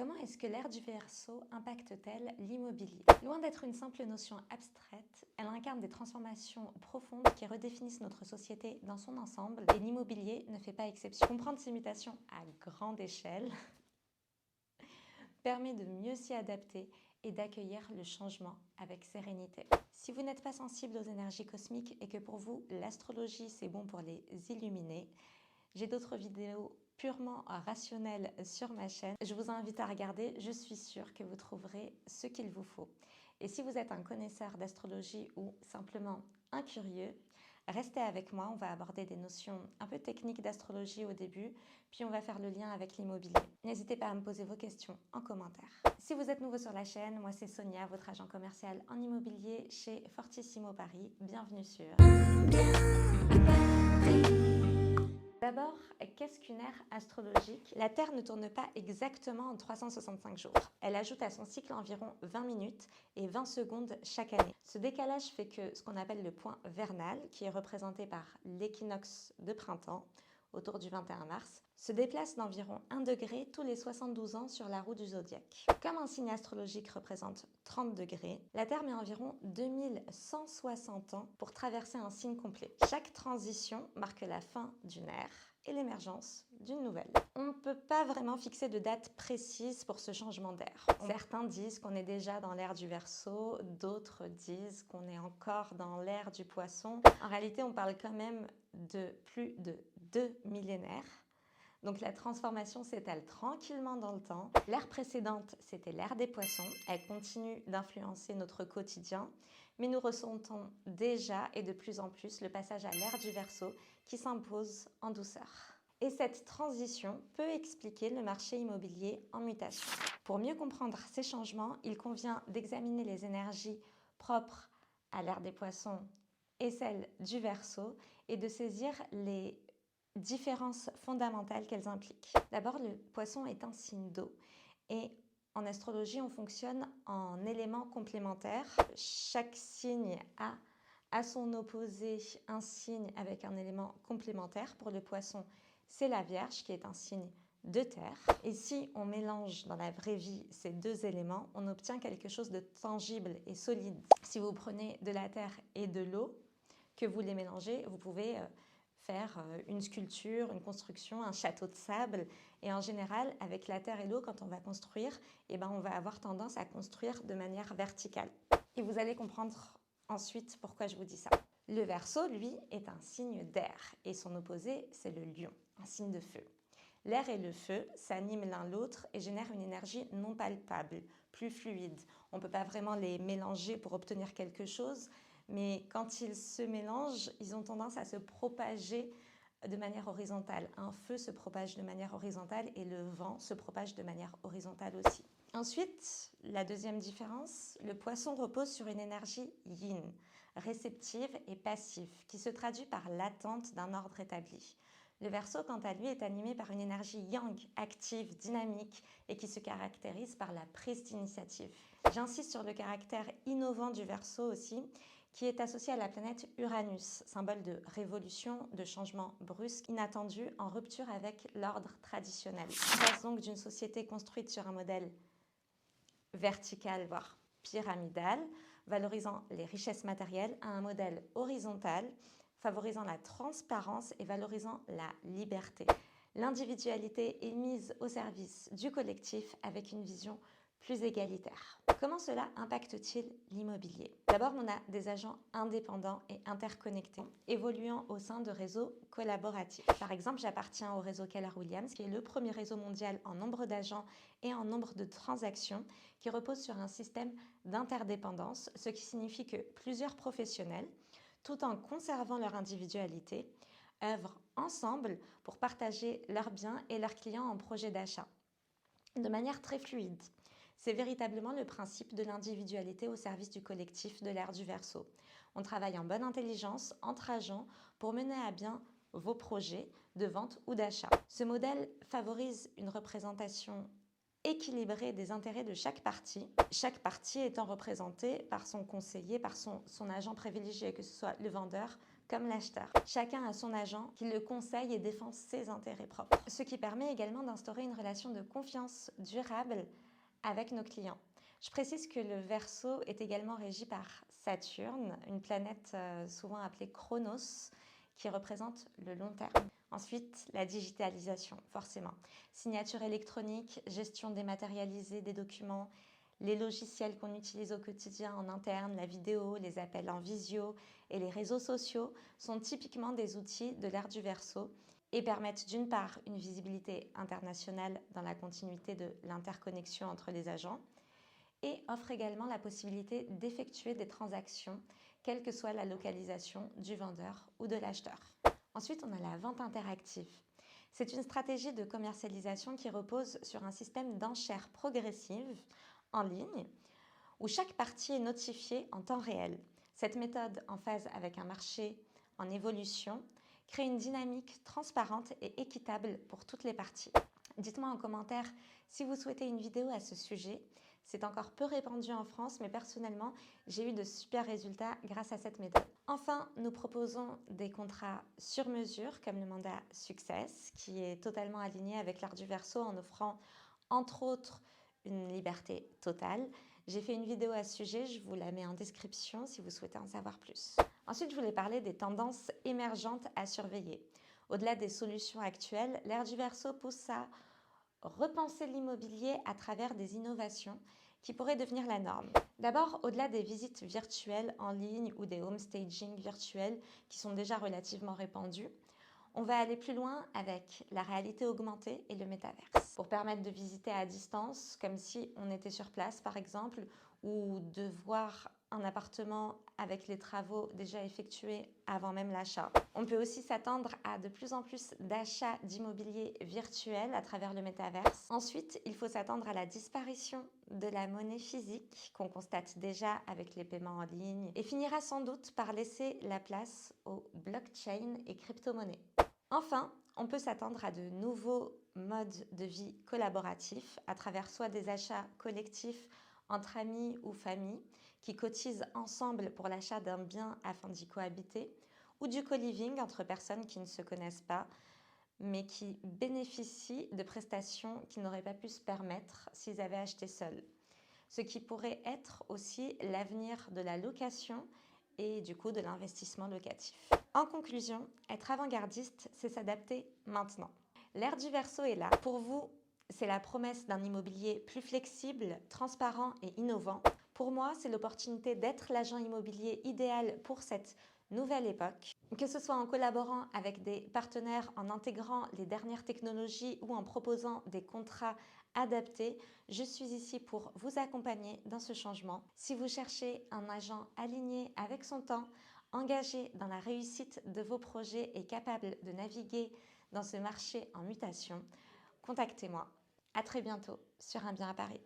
Comment est-ce que l'ère du Verseau impacte-t-elle l'immobilier? Loin d'être une simple notion abstraite, elle incarne des transformations profondes qui redéfinissent notre société dans son ensemble et l'immobilier ne fait pas exception. Comprendre ces mutations à grande échelle permet de mieux s'y adapter et d'accueillir le changement avec sérénité. Si vous n'êtes pas sensible aux énergies cosmiques et que pour vous l'astrologie c'est bon pour les illuminer, j'ai d'autres vidéos purement rationnelles sur ma chaîne. Je vous invite à regarder, je suis sûre que vous trouverez ce qu'il vous faut. Et si vous êtes un connaisseur d'astrologie ou simplement un curieux, restez avec moi, on va aborder des notions un peu techniques d'astrologie au début, puis on va faire le lien avec l'immobilier. N'hésitez pas à me poser vos questions en commentaire. Si vous êtes nouveau sur la chaîne, moi c'est Sonia, votre agent commercial en immobilier chez Fortissimo Paris. Bienvenue sur D'abord, qu'est-ce qu'une ère astrologique? La Terre ne tourne pas exactement en 365 jours. Elle ajoute à son cycle environ 20 minutes et 20 secondes chaque année. Ce décalage fait que ce qu'on appelle le point vernal, qui est représenté par l'équinoxe de printemps, autour du 21 mars, se déplace d'environ 1 degré tous les 72 ans sur la roue du zodiaque. Comme un signe astrologique représente 30 degrés, la Terre met environ 2160 ans pour traverser un signe complet. Chaque transition marque la fin d'une ère et l'émergence d'une nouvelle. On ne peut pas vraiment fixer de date précise pour ce changement d'ère. Certains disent qu'on est déjà dans l'ère du Verseau, d'autres disent qu'on est encore dans l'ère du Poisson. En réalité, on parle quand même de plus de 2 millénaires. Donc la transformation s'étale tranquillement dans le temps. L'ère précédente, c'était l'ère des poissons. Elle continue d'influencer notre quotidien, mais nous ressentons déjà et de plus en plus le passage à l'ère du Verseau qui s'impose en douceur. Et cette transition peut expliquer le marché immobilier en mutation. Pour mieux comprendre ces changements, il convient d'examiner les énergies propres à l'ère des poissons et celles du Verseau et de saisir les différences fondamentales qu'elles impliquent. D'abord, le poisson est un signe d'eau et en astrologie, on fonctionne en éléments complémentaires. Chaque signe a à son opposé un signe avec un élément complémentaire. Pour le poisson, c'est la Vierge qui est un signe de terre. Et si on mélange dans la vraie vie ces deux éléments, on obtient quelque chose de tangible et solide. Si vous prenez de la terre et de l'eau, que vous les mélangez, vous pouvez faire une sculpture, une construction, un château de sable. Et en général, avec la terre et l'eau, quand on va construire, on va avoir tendance à construire de manière verticale. Et vous allez comprendre ensuite pourquoi je vous dis ça. Le Verseau, lui, est un signe d'air et son opposé, c'est le Lion, un signe de feu. L'air et le feu s'animent l'un l'autre et génèrent une énergie non palpable, plus fluide. On ne peut pas vraiment les mélanger pour obtenir quelque chose, mais quand ils se mélangent, ils ont tendance à se propager de manière horizontale. Un feu se propage de manière horizontale et le vent se propage de manière horizontale aussi. Ensuite, la deuxième différence, le poisson repose sur une énergie yin, réceptive et passive, qui se traduit par l'attente d'un ordre établi. Le Verseau, quant à lui, est animé par une énergie yang, active, dynamique et qui se caractérise par la prise d'initiative. J'insiste sur le caractère innovant du Verseau aussi, qui est associé à la planète Uranus, symbole de révolution, de changement brusque, inattendu, en rupture avec l'ordre traditionnel. On passe donc d'une société construite sur un modèle vertical, voire pyramidal, valorisant les richesses matérielles, à un modèle horizontal, favorisant la transparence et valorisant la liberté. L'individualité est mise au service du collectif avec une vision plus égalitaire. Comment cela impacte-t-il l'immobilier? D'abord, on a des agents indépendants et interconnectés, évoluant au sein de réseaux collaboratifs. Par exemple, j'appartiens au réseau Keller Williams, qui est le premier réseau mondial en nombre d'agents et en nombre de transactions, qui repose sur un système d'interdépendance, ce qui signifie que plusieurs professionnels, tout en conservant leur individualité, œuvrent ensemble pour partager leurs biens et leurs clients en projet d'achat, de manière très fluide. C'est véritablement le principe de l'individualité au service du collectif de l'ère du Verseau. On travaille en bonne intelligence entre agents pour mener à bien vos projets de vente ou d'achat. Ce modèle favorise une représentation équilibrée des intérêts de chaque partie étant représentée par son conseiller, par son agent privilégié, que ce soit le vendeur, comme l'acheteur. Chacun a son agent qui le conseille et défend ses intérêts propres, ce qui permet également d'instaurer une relation de confiance durable avec nos clients. Je précise que le Verseau est également régi par Saturne, une planète souvent appelée Chronos, qui représente le long terme. Ensuite, la digitalisation, forcément. Signature électronique, gestion dématérialisée des documents, les logiciels qu'on utilise au quotidien en interne, la vidéo, les appels en visio et les réseaux sociaux sont typiquement des outils de l'ère du Verseau et permettent d'une part une visibilité internationale dans la continuité de l'interconnexion entre les agents et offrent également la possibilité d'effectuer des transactions, quelle que soit la localisation du vendeur ou de l'acheteur. Ensuite, on a la vente interactive. C'est une stratégie de commercialisation qui repose sur un système d'enchères progressives en ligne où chaque partie est notifiée en temps réel. Cette méthode, en phase avec un marché en évolution, crée une dynamique transparente et équitable pour toutes les parties. Dites-moi en commentaire si vous souhaitez une vidéo à ce sujet. C'est encore peu répandu en France, mais personnellement, j'ai eu de super résultats grâce à cette méthode. Enfin, nous proposons des contrats sur mesure, comme le mandat Success, qui est totalement aligné avec l'art du Verseau en offrant, entre autres, une liberté totale. J'ai fait une vidéo à ce sujet, je vous la mets en description si vous souhaitez en savoir plus. Ensuite, je voulais parler des tendances émergentes à surveiller. Au-delà des solutions actuelles, l'ère du Verseau pousse à repenser l'immobilier à travers des innovations qui pourraient devenir la norme. D'abord, au-delà des visites virtuelles en ligne ou des home staging virtuels qui sont déjà relativement répandus, on va aller plus loin avec la réalité augmentée et le métaverse pour permettre de visiter à distance comme si on était sur place par exemple ou de voir un appartement avec les travaux déjà effectués avant même l'achat. On peut aussi s'attendre à de plus en plus d'achats d'immobilier virtuel à travers le métaverse. Ensuite, il faut s'attendre à la disparition de la monnaie physique qu'on constate déjà avec les paiements en ligne et finira sans doute par laisser la place aux blockchains et crypto-monnaies. Enfin, on peut s'attendre à de nouveaux modes de vie collaboratifs à travers soit des achats collectifs entre amis ou familles qui cotisent ensemble pour l'achat d'un bien afin d'y cohabiter, ou du co-living entre personnes qui ne se connaissent pas, mais qui bénéficient de prestations qu'ils n'auraient pas pu se permettre s'ils avaient acheté seuls. Ce qui pourrait être aussi l'avenir de la location et du coup de l'investissement locatif. En conclusion, être avant-gardiste, c'est s'adapter maintenant. L'ère du Verseau est là. Pour vous, c'est la promesse d'un immobilier plus flexible, transparent et innovant. Pour moi, c'est l'opportunité d'être l'agent immobilier idéal pour cette nouvelle époque. Que ce soit en collaborant avec des partenaires, en intégrant les dernières technologies ou en proposant des contrats adaptés, je suis ici pour vous accompagner dans ce changement. Si vous cherchez un agent aligné avec son temps, engagé dans la réussite de vos projets et capable de naviguer dans ce marché en mutation, contactez-moi. À très bientôt sur Un bien à Paris.